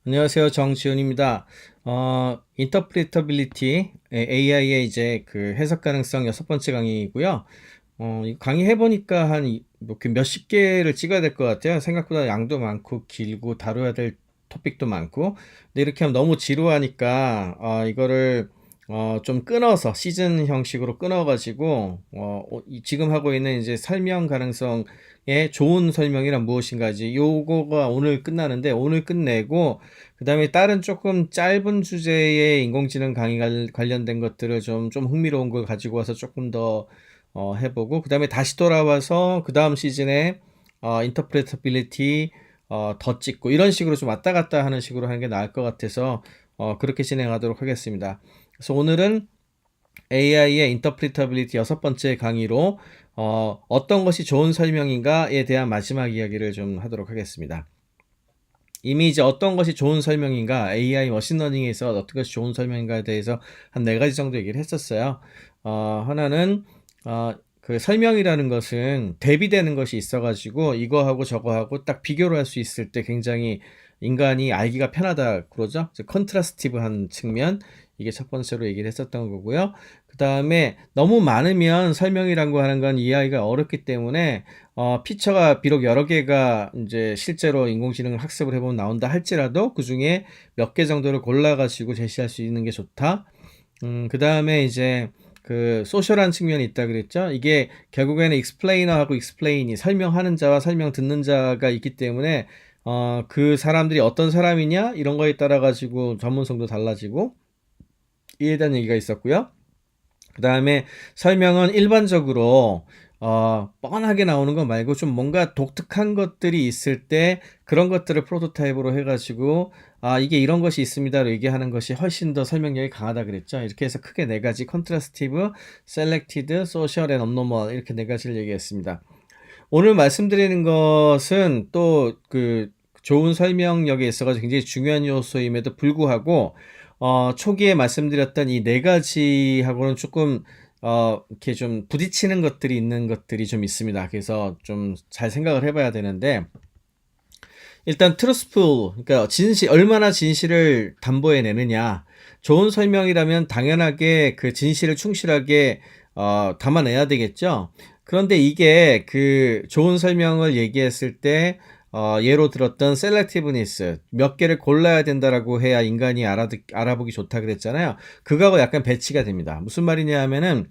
안녕하세요. 정지훈입니다. Interpretability, AI의 이제 그 해석 가능성 여섯 번째 강의이고요. 이 강의 해보니까 그 몇십 개를 찍어야 될 것 같아요. 생각보다 양도 많고 길고 다뤄야 될 토픽도 많고. 근데 이렇게 하면 너무 지루하니까, 이거를, 좀 끊어서 시즌 형식으로 끊어가지고, 지금 하고 있는 이제 설명 가능성의 좋은 설명이란 무엇인가지, 요거가 오늘 끝나는데, 오늘 끝내고, 그 다음에 다른 조금 짧은 주제의 인공지능 강의 관련된 것들을 좀 흥미로운 걸 가지고 와서 조금 더 해보고, 그 다음에 다시 돌아와서 그 다음 시즌에 인터프레터빌리티 더 찍고 이런 식으로 좀 왔다 갔다 하는 식으로 하는 게 나을 것 같아서 그렇게 진행하도록 하겠습니다. 그래서 오늘은 AI의 인터프리터빌리티 여섯 번째 강의로 어떤 것이 좋은 설명인가에 대한 마지막 이야기를 좀 하도록 하겠습니다. 이미 이제 어떤 것이 좋은 설명인가, AI 머신러닝에서 어떤 것이 좋은 설명인가에 대해서 한 네 가지 정도 얘기를 했었어요. 하나는, 그 설명이라는 것은 대비되는 것이 있어가지고 이거하고 저거하고 딱 비교를 할 수 있을 때 굉장히 인간이 알기가 편하다 그러죠. 컨트라스티브한 측면, 이게 첫 번째로 얘기를 했었던 거고요. 그 다음에 너무 많으면 설명이라고 하는 건 이해하기가 어렵기 때문에 피처가 비록 여러 개가 이제 실제로 인공지능을 학습을 해보면 나온다 할지라도 그 중에 몇 개 정도를 골라가지고 제시할 수 있는 게 좋다. 그 다음에 이제 그 소셜한 측면이 있다 그랬죠. 이게 결국에는 익스플레이너하고 익스플레인이 설명하는 자와 설명 듣는 자가 있기 때문에 그 사람들이 어떤 사람이냐 이런 거에 따라 가지고 전문성도 달라지고 이에 대한 얘기가 있었고요. 그 다음에 설명은 일반적으로 뻔하게 나오는 거 말고 좀 뭔가 독특한 것들이 있을 때 그런 것들을 프로토타입으로 해가지고 이게 이런 것이 있습니다로 얘기하는 것이 훨씬 더 설명력이 강하다 그랬죠. 이렇게 해서 크게 네 가지 컨트라스티브, 셀렉티드, 소셜 앤 업노멀 이렇게 네 가지를 얘기했습니다. 오늘 말씀드리는 것은 또 그 좋은 설명력에 있어가지고 굉장히 중요한 요소임에도 불구하고 초기에 말씀드렸던 이 네 가지하고는 조금 이렇게 좀 부딪히는 것들이 있는 것들이 좀 있습니다. 그래서 좀 잘 생각을 해봐야 되는데 일단 트루스풀, 그러니까 진실, 얼마나 진실을 담보해내느냐. 좋은 설명이라면 당연하게 그 진실을 충실하게 담아내야 되겠죠. 그런데 이게 그 좋은 설명을 얘기했을 때 예로 들었던 셀렉티브니스 몇 개를 골라야 된다라고 해야 인간이 알아보기 좋다 그랬잖아요. 그거하고 약간 배치가 됩니다. 무슨 말이냐 하면은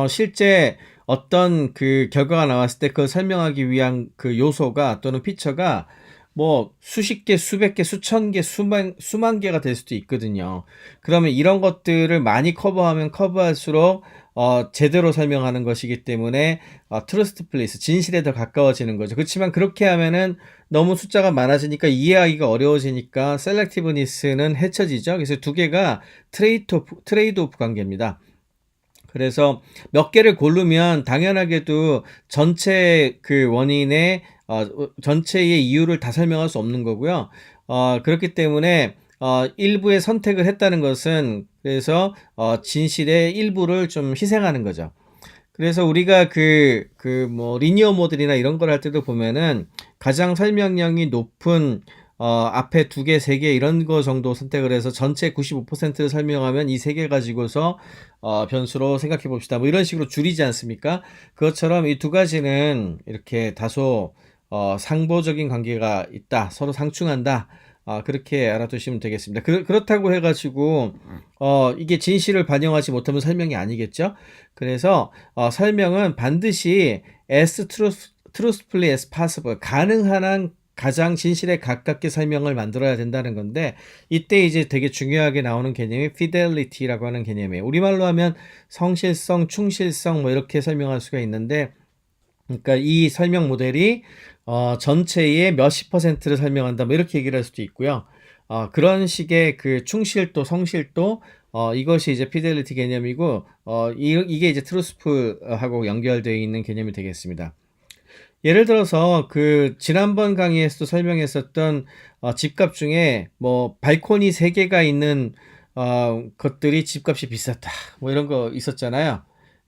실제 어떤 그 결과가 나왔을 때 그걸 설명하기 위한 그 요소가 또는 피처가 뭐 수십 개, 수백 개, 수천 개, 수만 개가 될 수도 있거든요. 그러면 이런 것들을 많이 커버하면 커버할수록 제대로 설명하는 것이기 때문에 트러스트 플레이스 진실에 더 가까워지는 거죠. 그렇지만 그렇게 하면은 너무 숫자가 많아지니까 이해하기가 어려워지니까 셀렉티브니스는 헤쳐지죠. 그래서 두 개가 트레이드 오프 관계입니다. 그래서 몇 개를 고르면 당연하게도 전체 그 원인의 전체의 이유를 다 설명할 수 없는 거고요. 그렇기 때문에 일부의 선택을 했다는 것은 그래서 진실의 일부를 좀 희생하는 거죠. 그래서 우리가 뭐 리니어 모델이나 이런 걸 할 때도 보면은 가장 설명량이 높은 앞에 두 개, 세 개 이런 거 정도 선택을 해서 전체 95%를 설명하면 이 세 개 가지고서 변수로 생각해 봅시다. 뭐 이런 식으로 줄이지 않습니까? 그것처럼 이 두 가지는 이렇게 다소 상보적인 관계가 있다. 서로 상충한다. 그렇게 알아두시면 되겠습니다. 그렇다고 해가지고, 이게 진실을 반영하지 못하면 설명이 아니겠죠? 그래서, 설명은 반드시 as truthfully as possible, 가능한 한 가장 진실에 가깝게 설명을 만들어야 된다는 건데, 이때 이제 되게 중요하게 나오는 개념이 fidelity라고 하는 개념이에요. 우리말로 하면 성실성, 충실성, 뭐 이렇게 설명할 수가 있는데, 그러니까 이 설명 모델이 전체의 몇십 퍼센트를 설명한다 뭐 이렇게 얘기를 할 수도 있고요. 그런 식의 그 충실도, 성실도 이것이 이제 피델리티 개념이고 이게 이제 트루스풀하고 연결되어 있는 개념이 되겠습니다. 예를 들어서 그 지난번 강의에서도 설명했었던 집값 중에 뭐 발코니 3개가 있는 것들이 집값이 비쌌다. 뭐 이런 거 있었잖아요.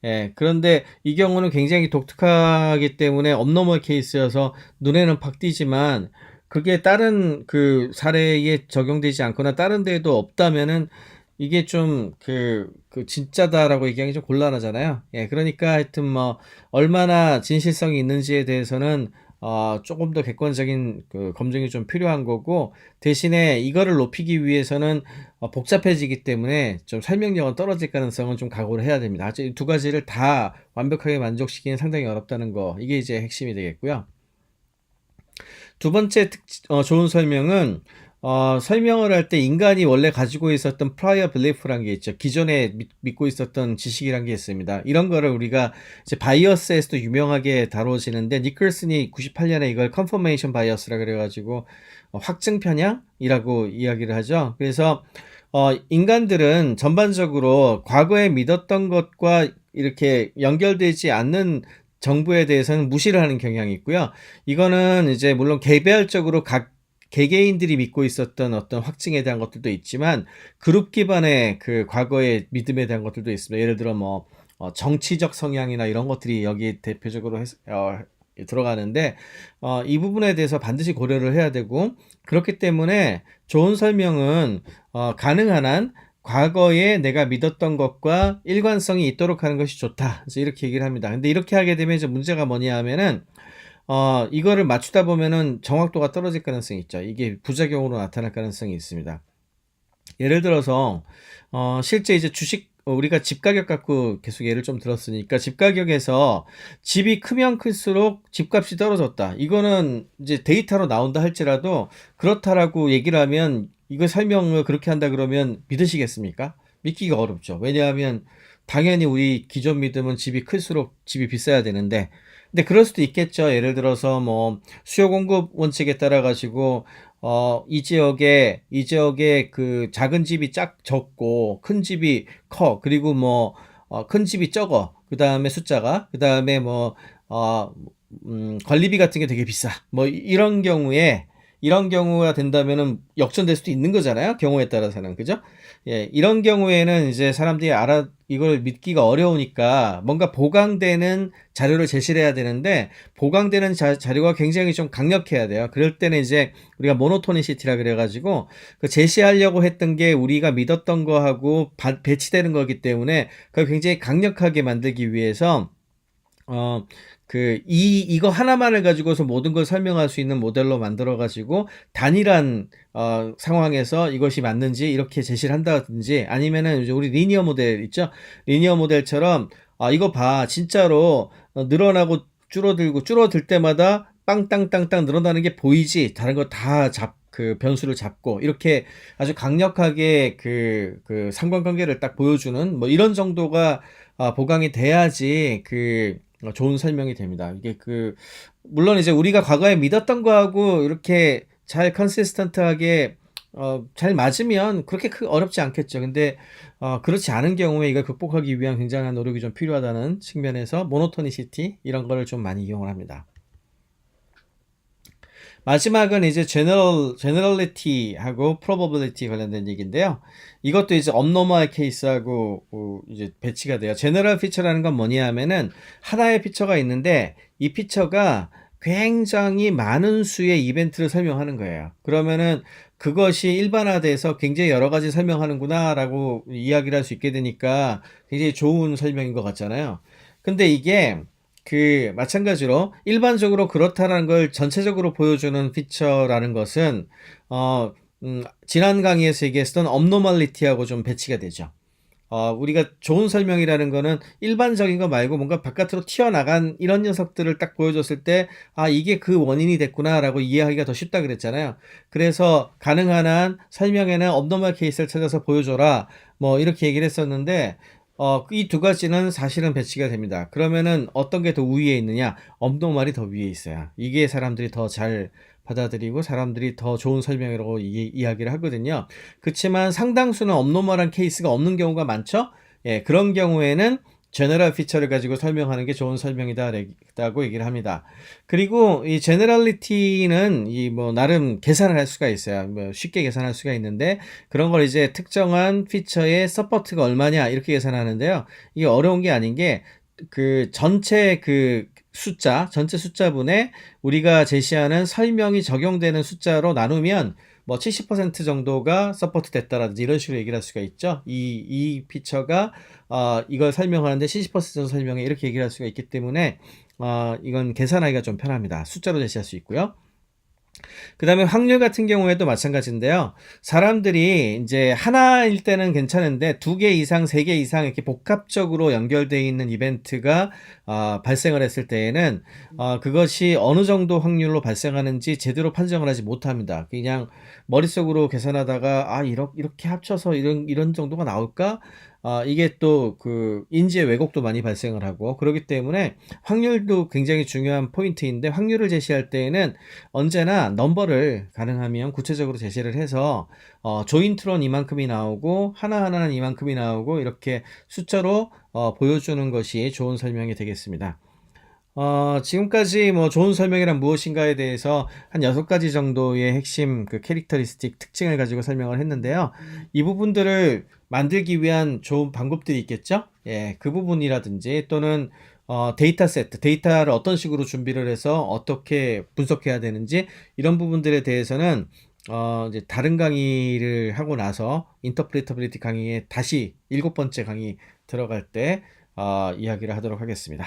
예, 그런데 이 경우는 굉장히 독특하기 때문에 업노멀 케이스여서 눈에는 팍 띄지만 그게 다른 그 사례에 적용되지 않거나 다른 데에도 없다면은 이게 좀 진짜다라고 얘기하기 좀 곤란하잖아요. 예, 그러니까 하여튼 뭐 얼마나 진실성이 있는지에 대해서는 조금 더 객관적인 그 검증이 좀 필요한 거고, 대신에 이거를 높이기 위해서는 복잡해지기 때문에 좀 설명력은 떨어질 가능성은 좀 각오를 해야 됩니다. 아주 이 두 가지를 다 완벽하게 만족시키기는 상당히 어렵다는 거, 이게 이제 핵심이 되겠고요. 두 번째 좋은 설명은 설명을 할 때 인간이 원래 가지고 있었던 prior belief라는 게 있죠. 기존에 믿고 있었던 지식이란 게 있습니다. 이런 거를 우리가 이제 바이어스에서도 유명하게 다뤄지는데, 니클슨이 98년에 이걸 confirmation bias라 그래가지고 확증 편향이라고 이야기를 하죠. 그래서 인간들은 전반적으로 과거에 믿었던 것과 이렇게 연결되지 않는 정부에 대해서는 무시를 하는 경향이 있고요. 이거는 이제 물론 개별적으로 각 개개인들이 믿고 있었던 어떤 확증에 대한 것들도 있지만, 그룹 기반의 그 과거의 믿음에 대한 것들도 있습니다. 예를 들어 뭐 정치적 성향이나 이런 것들이 여기 대표적으로 들어가는데, 이 부분에 대해서 반드시 고려를 해야 되고, 그렇기 때문에 좋은 설명은 가능한 한 과거에 내가 믿었던 것과 일관성이 있도록 하는 것이 좋다. 그래서 이렇게 얘기를 합니다. 근데 이렇게 하게 되면 이제 문제가 뭐냐 하면은, 이거를 맞추다 보면은 정확도가 떨어질 가능성이 있죠. 이게 부작용으로 나타날 가능성이 있습니다. 예를 들어서, 실제 이제 우리가 집 가격 갖고 계속 예를 좀 들었으니까, 집 가격에서 집이 크면 클수록 집값이 떨어졌다. 이거는 이제 데이터로 나온다 할지라도 그렇다라고 얘기를 하면, 이거 설명을 그렇게 한다 그러면 믿으시겠습니까? 믿기가 어렵죠. 왜냐하면 당연히 우리 기존 믿음은 집이 클수록 집이 비싸야 되는데, 근데 그럴 수도 있겠죠. 예를 들어서 뭐 수요 공급 원칙에 따라 가지고 이 지역에 그 작은 집이 적고 큰 집이 커. 그리고 뭐 큰 집이 적어. 그다음에 숫자가, 그다음에 뭐 관리비 같은 게 되게 비싸. 뭐 이런 경우가 된다면은 역전될 수도 있는 거잖아요. 경우에 따라서는. 그죠? 예, 이런 경우에는 이제 사람들이 이걸 믿기가 어려우니까 뭔가 보강되는 자료를 제시를 해야 되는데, 보강되는 자료가 굉장히 좀 강력해야 돼요. 그럴 때는 이제 우리가 모노토니시티라 그래가지고, 그 제시하려고 했던 게 우리가 믿었던 거하고 배치되는 거기 때문에 그걸 굉장히 강력하게 만들기 위해서 이거 하나만을 가지고서 모든 걸 설명할 수 있는 모델로 만들어가지고 단일한 상황에서 이것이 맞는지 이렇게 제시를 한다든지, 아니면은 이제 우리 리니어 모델 있죠? 리니어 모델처럼 이거 봐, 진짜로 늘어나고 줄어들 때마다 땅땅땅땅 늘어나는 게 보이지? 다른 거 다 그 변수를 잡고 이렇게 아주 강력하게 그 상관관계를 딱 보여주는 뭐 이런 정도가 보강이 돼야지 좋은 설명이 됩니다. 이게 물론 이제 우리가 과거에 믿었던 거하고 이렇게 잘 컨시스턴트하게 잘 맞으면 그렇게 어렵지 않겠죠. 근데 그렇지 않은 경우에 이걸 극복하기 위한 굉장한 노력이 좀 필요하다는 측면에서 모노토니시티 이런 거를 좀 많이 이용을 합니다. 마지막은 이제 제너럴리티하고 프로버빌리티 관련된 얘기인데요. 이것도 이제 업노멀 케이스하고 이제 배치가 돼요. 제너럴 피처라는 건 뭐냐 하면은 하나의 피처가 있는데, 이 피처가 굉장히 많은 수의 이벤트를 설명하는 거예요. 그러면은 그것이 일반화돼서 굉장히 여러 가지 설명하는구나라고 이야기를 할 수 있게 되니까 굉장히 좋은 설명인 것 같잖아요. 근데 이게 마찬가지로 일반적으로 그렇다는 걸 전체적으로 보여주는 피처라는 것은 지난 강의에서 얘기했던 업노멀리티하고 좀 배치가 되죠. 우리가 좋은 설명이라는 거는 일반적인 거 말고 뭔가 바깥으로 튀어나간 이런 녀석들을 딱 보여줬을 때, 이게 그 원인이 됐구나라고 이해하기가 더 쉽다 그랬잖아요. 그래서 가능한 한 설명에는 업노멀 케이스를 찾아서 보여줘라. 뭐 이렇게 얘기를 했었는데, 이 두 가지는 사실은 배치가 됩니다. 그러면은 어떤 게 더 우위에 있느냐? 업노말이 더 위에 있어요. 이게 사람들이 더 잘 받아들이고 사람들이 더 좋은 설명이라고 이야기를 하거든요. 그렇지만 상당수는 업노멀한 케이스가 없는 경우가 많죠. 예, 그런 경우에는 제너럴 피처를 가지고 설명하는 게 좋은 설명이다라고 얘기를 합니다. 그리고 이 제너럴리티는 뭐 나름 계산을 할 수가 있어요. 뭐 쉽게 계산할 수가 있는데, 그런 걸 이제 특정한 피처의 서포트가 얼마냐 이렇게 계산하는데요. 이게 어려운 게 아닌 게 전체 숫자, 전체 숫자분에 우리가 제시하는 설명이 적용되는 숫자로 나누면 뭐 70% 정도가 서포트 됐다라든지 이런 식으로 얘기를 할 수가 있죠. 이 피처가 이걸 설명하는데 70% 정도 설명해 이렇게 얘기를 할 수가 있기 때문에 이건 계산하기가 좀 편합니다. 숫자로 제시할 수 있고요. 그 다음에 확률 같은 경우에도 마찬가지인데요. 사람들이 이제 하나일 때는 괜찮은데 2개 이상, 3개 이상 이렇게 복합적으로 연결되어 있는 이벤트가 발생을 했을 때에는 그것이 어느 정도 확률로 발생하는지 제대로 판정을 하지 못합니다. 그냥 머릿속으로 계산하다가 이렇게 합쳐서 이런 정도가 나올까? 이게 또 그 인지의 왜곡도 많이 발생을 하고 그렇기 때문에 확률도 굉장히 중요한 포인트인데 확률을 제시할 때에는 언제나 넘버를 가능하면 구체적으로 제시를 해서 조인트론 이만큼이 나오고 하나하나는 이만큼이 나오고 이렇게 숫자로 보여주는 것이 좋은 설명이 되겠습니다. 지금까지 뭐 좋은 설명이란 무엇인가에 대해서 한 6가지 정도의 핵심 그 캐릭터리스틱 특징을 가지고 설명을 했는데요. 이 부분들을 만들기 위한 좋은 방법들이 있겠죠? 예, 그 부분이라든지 또는 데이터 세트, 데이터를 어떤 식으로 준비를 해서 어떻게 분석해야 되는지 이런 부분들에 대해서는 이제 다른 강의를 하고 나서 인터프리터빌리티 강의에 다시 7번째 강의 들어갈 때 이야기를 하도록 하겠습니다.